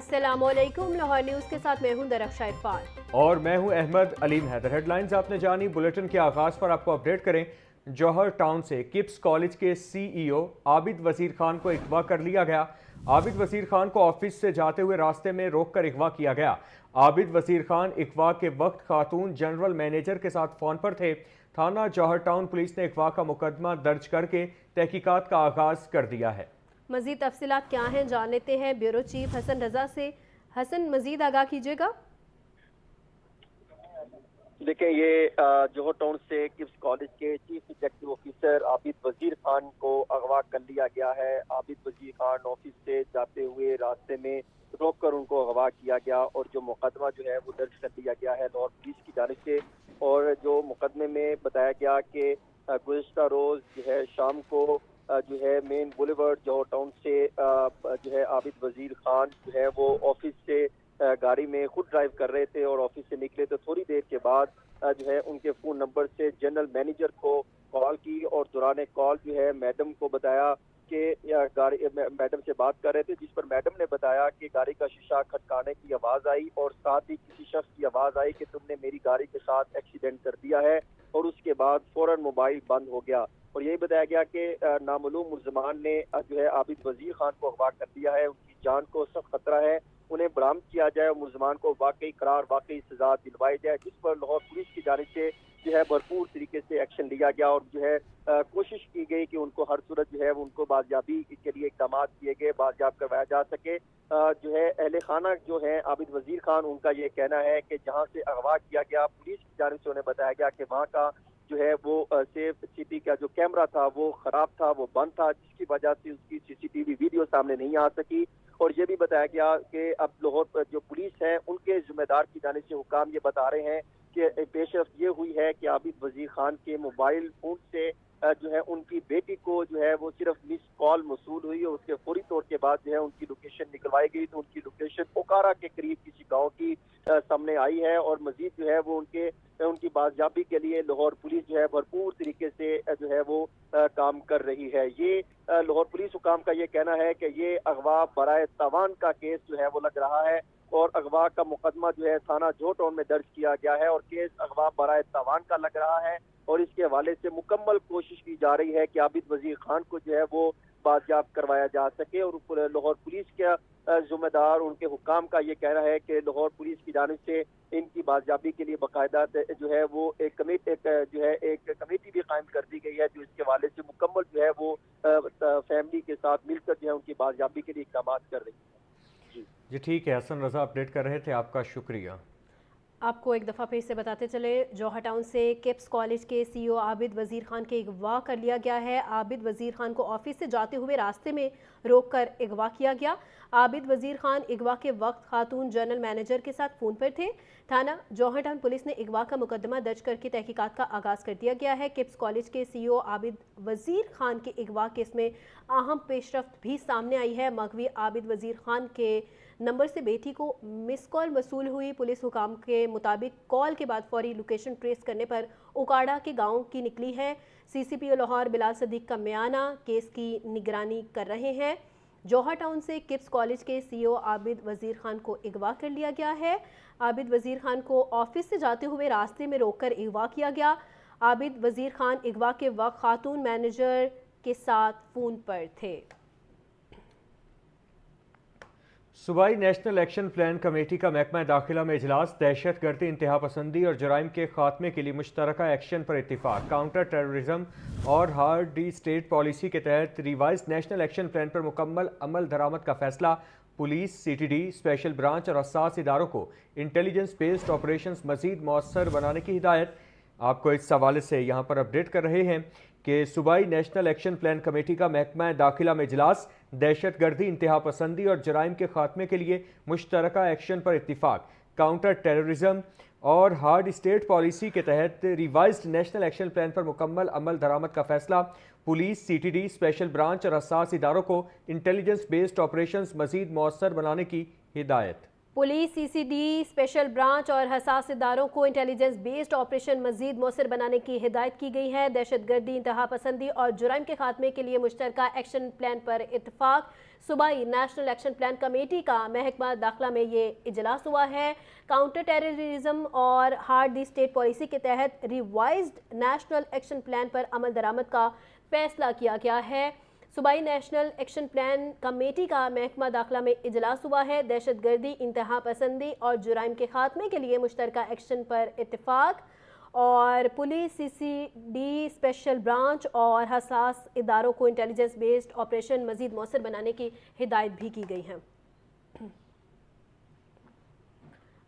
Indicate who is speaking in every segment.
Speaker 1: अस्सलाम वालेकुम। लाहौर न्यूज़ के साथ मैं हूं दरख्शा इरफान
Speaker 2: और मैं हूं अहमद अलीम हैदर। हेडलाइंस आपने जानी। बुलेटिन के आगाज पर आपको अपडेट करें। जौहर टाउन से किप्स कॉलेज के CEO आबिद वजीर खान को अगवा कर लिया गया। आबिद वजीर खान को ऑफिस से जाते हुए रास्ते में रोक कर अगवा किया गया। आबिद वजीर खान अगवा के वक्त खातून जनरल मैनेजर के साथ फोन पर थे। थाना जौहर टाउन पुलिस ने अगवा का मुकदमा दर्ज करके तहकीकात का आगाज कर दिया है।
Speaker 1: मजीद तफसीलात क्या हैं जान लेते हैं ब्यूरो चीफ हसन रजा से। हसन, मजीद आगाह कीजिएगा।
Speaker 3: देखें, ये जौहर टाउन से किप्स कॉलेज के chief executive officer Abid Wazir Khan को अगवा कर लिया गया है। आबिद वजीर खान ऑफिस से जाते हुए रास्ते में रोक कर उनको अगवा किया गया और जो मुकदमा जो है वो दर्ज कर लिया गया है लाहौर पुलिस की जानिब से। और जो मुकदमे में बताया गया कि गुज़िश्ता रोज जो है शाम को जो है मेन बुलेवर्ड जौहर टाउन से जो है आबिद वजीर खान जो है वो ऑफिस से गाड़ी में खुद ड्राइव कर रहे थे और ऑफिस से निकले तो थोड़ी देर के बाद जो है उनके फ़ोन नंबर से जनरल मैनेजर को कॉल की और दौरान कॉल जो है मैडम को बताया कि गाड़ी मैडम से बात कर रहे थे, जिस पर मैडम ने बताया कि गाड़ी का शीशा खटकाने की आवाज़ आई और साथ ही किसी शख्स की आवाज़ आई कि तुमने मेरी गाड़ी के साथ एक्सीडेंट कर दिया है। और उसके बाद फौरन मोबाइल बंद हो गया और यही बताया गया कि नामालूम मुल्ज़मान ने जो है आबिद वजीर खान को अगवा कर दिया है। उनकी जान को सख्त खतरा है, उन्हें बरामद किया जाए और मुल्ज़मान को वाकई सजा दिलवाई जाए, जिस पर लाहौर पुलिस की जानिब से जो है भरपूर तरीके से एक्शन लिया गया और जो है कोशिश की गई कि उनको हर सूरत जो है उनको बाजियाबी के लिए इक़दाम किए गए, बाजियाब करवाया जा सके। जो है अहले खाना जो है आबिद वजीर खान, उनका ये कहना है कि जहाँ से अगवा किया गया पुलिस की जानिब से उन्हें बताया गया कि वहाँ का जो है वो सेफ सिटी का जो कैमरा था वो खराब था, वो बंद था, जिसकी वजह से उसकी CCTV वीडियो सामने नहीं आ सकी। और ये भी बताया गया कि अब लाहौर जो पुलिस है उनके जिम्मेदार की जानिब से हुकाम ये बता रहे हैं कि पेशरफ ये हुई है कि आबिद वजीर खान के मोबाइल फोन से जो है उनकी बेटी को जो है वो सिर्फ मिस कॉल मौसूल हुई और उसके फौरी तौर के बाद जो है उनकी लोकेशन निकलवाई गई तो उनकी लोकेशन पोकारा के करीब किसी गांव की सामने आई है। और मजीद जो है वो उनकी बाजियाबी के लिए लाहौर पुलिस जो है भरपूर तरीके से जो है वो काम कर रही है। ये लाहौर पुलिस हुकाम का ये कहना है कि ये अगवा बराए तावान का केस जो है वो लग रहा है और अगवा का मुकदमा जो है थाना जौहर टाउन में दर्ज किया गया है और केस अगवा बराए तावान का लग रहा है। और इसके हवाले से मुकम्मल कोशिश की जा रही है कि आबिद वजीर खान को जो है वो बाजियाब करवाया जा सके। और लाहौर पुलिस के जिम्मेदार उनके हुकाम का ये कहना है कि लाहौर पुलिस की जानिब से इनकी बाजियाबी के लिए बाकायदा जो है वो एक कमेटी भी कायम कर दी गई है जो इसके हवाले से मुकम्मल जो है वो फैमिली के साथ मिलकर जो है उनकी बाजियाबी के लिए इक़दाम कर रही है।
Speaker 2: जी ठीक है, हसन रजा अपडेट कर रहे थे, आपका शुक्रिया।
Speaker 1: आपको एक दफ़ा फिर से बताते चले, जौहर टाउन से किप्स कॉलेज के CEO आबिद वजीर खान के अगवा कर लिया गया है। आबिद वजीर खान को ऑफिस से जाते हुए रास्ते में रोक कर अगवा किया गया। आबिद वजीर खान अगवा के वक्त खातून जनरल मैनेजर के साथ फ़ोन पर थे। थाना जौहर टाउन पुलिस ने अगवा का मुकदमा दर्ज करके तहकीकात का आगाज़ कर दिया गया है। किप्स कॉलेज के CEO आबिद वजीर खान के अगवा केस में अहम पेशरफ्त भी सामने आई है। मगवी आबिद वजीर खान के नंबर से बेटी को मिस कॉल वसूल हुई। पुलिस हुकाम के मुताबिक कॉल के बाद फौरी लोकेशन ट्रेस करने पर उकाड़ा के गांव की निकली है। CCPO लाहौर बिलाल सदीक का म्याना केस की निगरानी कर रहे हैं। जौहर टाउन से किप्स कॉलेज के CEO आबिद वजीर खान को अगवा कर लिया गया है। आबिद वजीर खान को ऑफिस से जाते हुए रास्ते में रोककर अगवा किया गया। आबिद वजीर खान अगवा के वक्त खातून मैनेजर के साथ फ़ोन पर थे।
Speaker 2: सूबाई नेशनल एक्शन प्लान कमेटी का महकमा दाखिला में इजलास। दहशत गर्दी, इंतहा पसंदी और जराइम के खात्मे के लिए मुश्तरका एक्शन पर इत्तिफाक। काउंटर टेररिज्म और हार्ड स्टेट पॉलिसी के तहत रिवाइज नेशनल एक्शन प्लान पर मुकम्मल अमल दरामद का फैसला। पुलिस, CTD, स्पेशल ब्रांच और हसास इदारों को इंटेलिजेंस बेस्ड ऑपरेशंस मजीद मौसर बनाने की हिदायत। आपको इस हवाले से यहाँ पर अपडेट कर रहे हैं कि सूबाई नेशनल एक्शन प्लान कमेटी का महकमा दाखिला में इजलास। दहशत गर्दी, इंतहा पसंदी और जराइम के खात्मे के लिए मुश्तरका एक्शन पर इत्तिफाक। काउंटर टेररिज्म और हार्ड स्टेट पॉलिसी के तहत रिवाइज्ड नेशनल एक्शन प्लान पर मुकम्मल अमल दरामद का फैसला। पुलिस, CTD, स्पेशल ब्रांच और हसास इदारों को इंटेलिजेंस बेस्ड ऑपरेशंस मजीद मौसर बनाने की हिदायत।
Speaker 1: पुलिस, CCD, स्पेशल ब्रांच और हसास इदारों को इंटेलिजेंस बेस्ड ऑपरेशन मजीद मौसर बनाने की हिदायत की गई है। दहशतगर्दी, इंतहा पसंदी और जुराइम के खात्मे के लिए मुश्तरका एक्शन प्लान पर इत्तफाक। सूबाई नेशनल एक्शन प्लान कमेटी का महकमा दाखिला में ये इजलास हुआ है। काउंटर टेररिज्म और हार्ड दी स्टेट पॉलिसी के तहत रिवाइज्ड नेशनल एक्शन प्लान पर अमल दरामद का फैसला किया गया है। सूबाई नेशनल एक्शन प्लान कमेटी का महकमा दाखिला में इजलास हुआ है। दहशतगर्दी, इंतहा पसंदी और जुराइम के खात्मे के लिए मुश्तरका एक्शन पर इत्तफाक और पुलिस, CCD, स्पेशल ब्रांच और हसास इदारों को इंटेलिजेंस बेस्ड ऑपरेशन मजीद मौसर बनाने की हिदायत भी की गई है।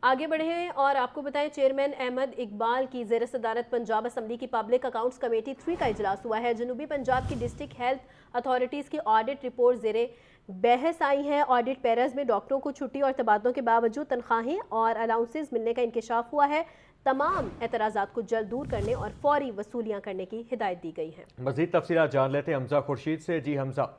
Speaker 1: आगे बढ़े और आपको बताएं, चेयरमैन अहमद इकबाल की ज़ेर सदारत पंजाब असम्बली की पब्लिक अकाउंट्स कमेटी 3 का इजलास हुआ है। जनूबी पंजाब की डिस्ट्रिक्ट हेल्थ अथॉरिटीज़ की ऑडिट रिपोर्ट ज़ेरे बहस आई है। ऑडिट पैराज में डॉक्टरों को छुट्टी और तबादलों के बावजूद तनख्वाहें और अलाउंसेस मिलने का इंकशाफ हुआ है। तमाम एतराज़ात को जल्द दूर करने और फौरी वसूलियाँ करने की हिदायत दी गई है।
Speaker 2: मज़ीद तफसीलात जान लेते हैं हमजा खुर्शीद से। जी हमजा।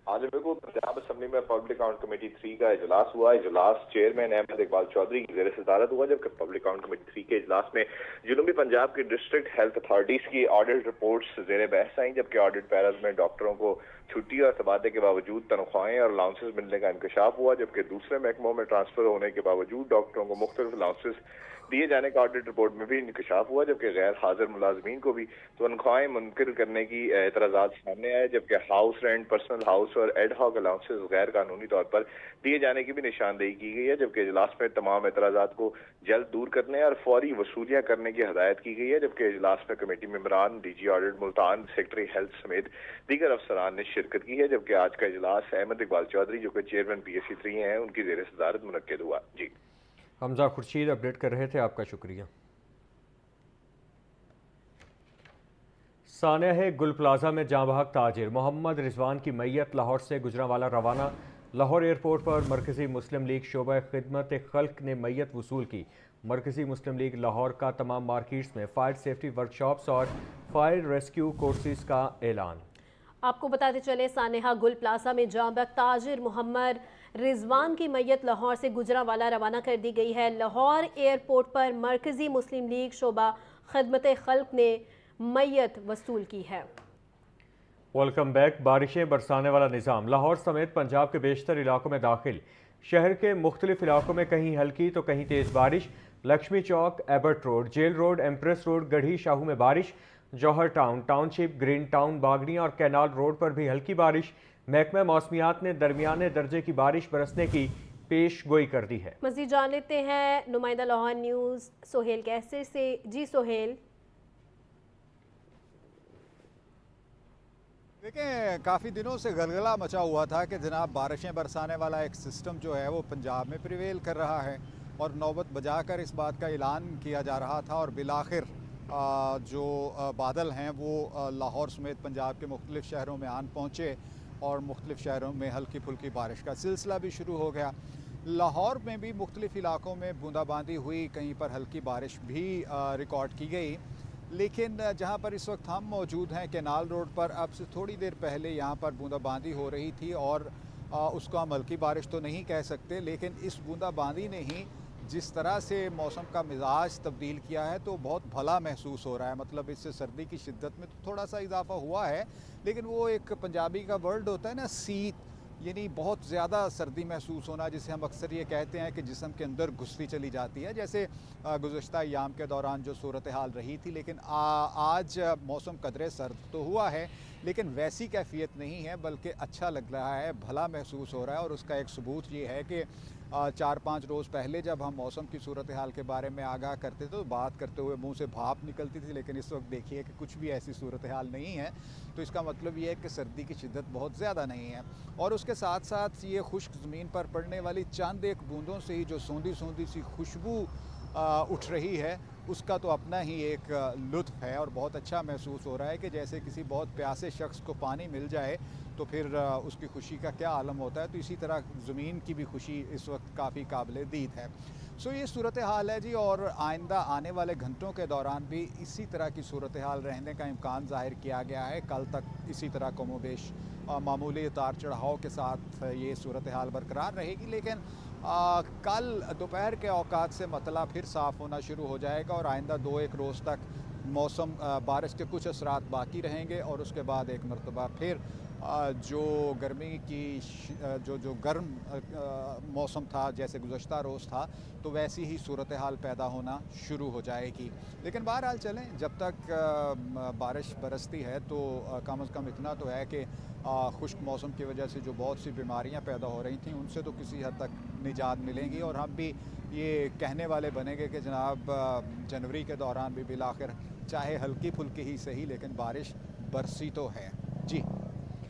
Speaker 4: आज बिल्कुल पंजाब असम्बली में पब्लिक अकाउंट कमेटी 3 का इजलास हुआ। इजलास चेयरमैन अहमद इकबाल चौधरी की ज़ेर सदारत हुआ, जबकि पब्लिक अकाउंट कमेटी 3 के इजलास में जनूबी पंजाब की डिस्ट्रिक्ट हेल्थ अथॉरिटीज़ की ऑडिट रिपोर्ट्स ज़ेर बहस आई, जबकि ऑडिट पैराज में डॉक्टरों को छुट्टी और तबादले के बावजूद तनख्वाहें और अलाउंसेस मिलने का इंकशाफ हुआ, जबकि दूसरे महकमों में ट्रांसफर होने के बावजूद डॉक्टरों को मुख्तलिफ अलाउंसेस दिए जाने का ऑडिट रिपोर्ट में भी इंकशाफ हुआ, जबकि गैर हाजिर मुलाजमीन को भी तनख्वाहें मुनकिर करने की एतराज़ात सामने आए, जबकि हाउस रेंट, पर्सनल हाउस और एड हॉक अलाउंसेस गैर कानूनी तौर पर दिए जाने की भी निशानदेही की गई है, जबकि इजलास में तमाम एतराज़ात को जल्द दूर करने और फौरी वसूलियाँ करने की हिदायत की गई है, जबकि इजलास में कमेटी मेंबरान, DG audit Multan, secretary health समेत दीगर अफसरान ने शिरकत की है, जबकि आज का इजलास अहमद इकबाल चौधरी जो कि चेयरमैन PSC 3 हैं उनकी ज़ेर सदारत मुनक्किद हुआ। जी
Speaker 2: हमजा खुर्शीद अपडेट कर रहे थे, आपका शुक्रिया। सानह गुल प्लाजा में जांबहक ताजिर मोहम्मद रिजवान की मैयत लाहौर से गुजरांवाला रवाना। लाहौर एयरपोर्ट पर मरकज़ी मुस्लिम लीग शोबा खिदमत खल्क ने मैयत वसूल की। मरकज़ी मुस्लिम लीग लाहौर का तमाम मार्केट्स में फायर सेफ्टी वर्कशॉप्स और फायर रेस्क्यू कोर्सेज का ऐलान।
Speaker 1: आपको बताते चले, सानेहा गुल प्लाजा में जांबहक ताजिर मोहम्मद रिजवान की मैयत लाहौर से गुजरांवाला रवाना कर दी गई है। लाहौर एयरपोर्ट पर मरकज़ी मुस्लिम लीग शोबा खिदमत खल्क ने मैयत वसूल की है।
Speaker 2: Welcome back. बारिशें बरसाने वाला निज़ाम लाहौर समेत पंजाब के बेशतर इलाकों में दाखिल। शहर के मुख्तलिफ इलाकों में कहीं हल्की तो कहीं तेज़ बारिश। Lakshmi Chowk, Ebert road, jail road, Empress road, Garhi Shahu में बारिश। Johar town, township, green town, बागनी और कैनाल रोड पर भी हल्की बारिश। महकमा मौसमियात ने दरमियाने दर्जे की बारिश बरसने की पेश गोई कर दी है।
Speaker 1: मज़ीद जान लेते हैं नुमाइंदा लाहौर न्यूज़ सोहेल कैसे से। जी सोहेल।
Speaker 5: देखें, काफ़ी दिनों से गलगला मचा हुआ था कि जनाब बारिशें बरसाने वाला एक सिस्टम जो है वो पंजाब में प्रिवेल कर रहा है और नौबत बजाकर इस बात का ऐलान किया जा रहा था और बिलाखिर जो बादल हैं वो लाहौर समेत पंजाब के मुख्तलिफ शहरों में आन पहुँचे और मुख्तलिफ शहरों में हल्की फुल्की बारिश का सिलसिला भी शुरू हो गया। लाहौर में भी मुख्तलिफ इलाकों में बूंदाबांदी हुई, कहीं पर हल्की बारिश भी रिकॉर्ड की गई, लेकिन जहां पर इस वक्त हम मौजूद हैं कैनाल रोड पर, अब से थोड़ी देर पहले यहां पर बूंदाबांदी हो रही थी और उसको हम हल्की बारिश तो नहीं कह सकते, लेकिन इस बूंदाबांदी ने ही जिस तरह से मौसम का मिजाज तब्दील किया है तो बहुत भला महसूस हो रहा है। मतलब इससे सर्दी की शिद्दत में तो थोड़ा सा इजाफा हुआ है, लेकिन वो एक पंजाबी का वर्ड होता है ना, शीत, यानी बहुत ज़्यादा सर्दी महसूस होना, जिसे हम अक्सर ये कहते हैं कि जिस्म के अंदर घुसती चली जाती है, जैसे गुज़श्ता अय्याम के दौरान जो सूरत हाल रही थी। लेकिन आज मौसम कदरे सर्द तो हुआ है, लेकिन वैसी कैफियत नहीं है, बल्कि अच्छा लग रहा है, भला महसूस हो रहा है। और उसका एक सबूत ये है कि 4-5 रोज़ पहले जब हम मौसम की सूरत हाल के बारे में आगाह करते थे तो बात करते हुए मुंह से भाप निकलती थी, लेकिन इस वक्त देखिए कि कुछ भी ऐसी सूरत हाल नहीं है। तो इसका मतलब ये है कि सर्दी की शिद्दत बहुत ज़्यादा नहीं है। और उसके साथ साथ ये खुश्क ज़मीन पर पड़ने वाली चंद एक बूंदों से ही जो सूंधी सूंधी सी खुशबू उठ रही है, उसका तो अपना ही एक लुत्फ़ है और बहुत अच्छा महसूस हो रहा है कि जैसे किसी बहुत प्यासे शख्स को पानी मिल जाए तो फिर उसकी खुशी का क्या आलम होता है, तो इसी तरह ज़मीन की भी खुशी इस वक्त काफ़ी काबिल दीद है। सो ये सूरत हाल है जी, और आइंदा आने वाले घंटों के दौरान भी इसी तरह की सूरत हाल रहने का इम्कान ज़ाहिर किया गया है। कल तक इसी तरह कमोबेश मामूली उतार चढ़ाव के साथ ये सूरत हाल बरकरार रहेगी, लेकिन कल दोपहर के औकात से मतला फिर साफ़ होना शुरू हो जाएगा और आइंदा 2-1 रोज़ तक मौसम बारिश के कुछ असरात बाकी रहेंगे और उसके बाद एक मरतबा फिर जो गर्मी की जो गर्म मौसम था जैसे गुज़श्ता रोज़ था तो वैसी ही सूरत हाल पैदा होना शुरू हो जाएगी। लेकिन बहरहाल चलें, जब तक बारिश बरसती है तो कम अज़ कम इतना तो है कि खुश्क मौसम की वजह से जो बहुत सी बीमारियां पैदा हो रही थी उनसे तो किसी हद तक निजात मिलेंगी और हम भी ये कहने वाले बनेंगे कि जनाब जनवरी के दौरान भी बिलाखिर चाहे हल्की फुल्की ही सही लेकिन बारिश बरसी तो है। जी।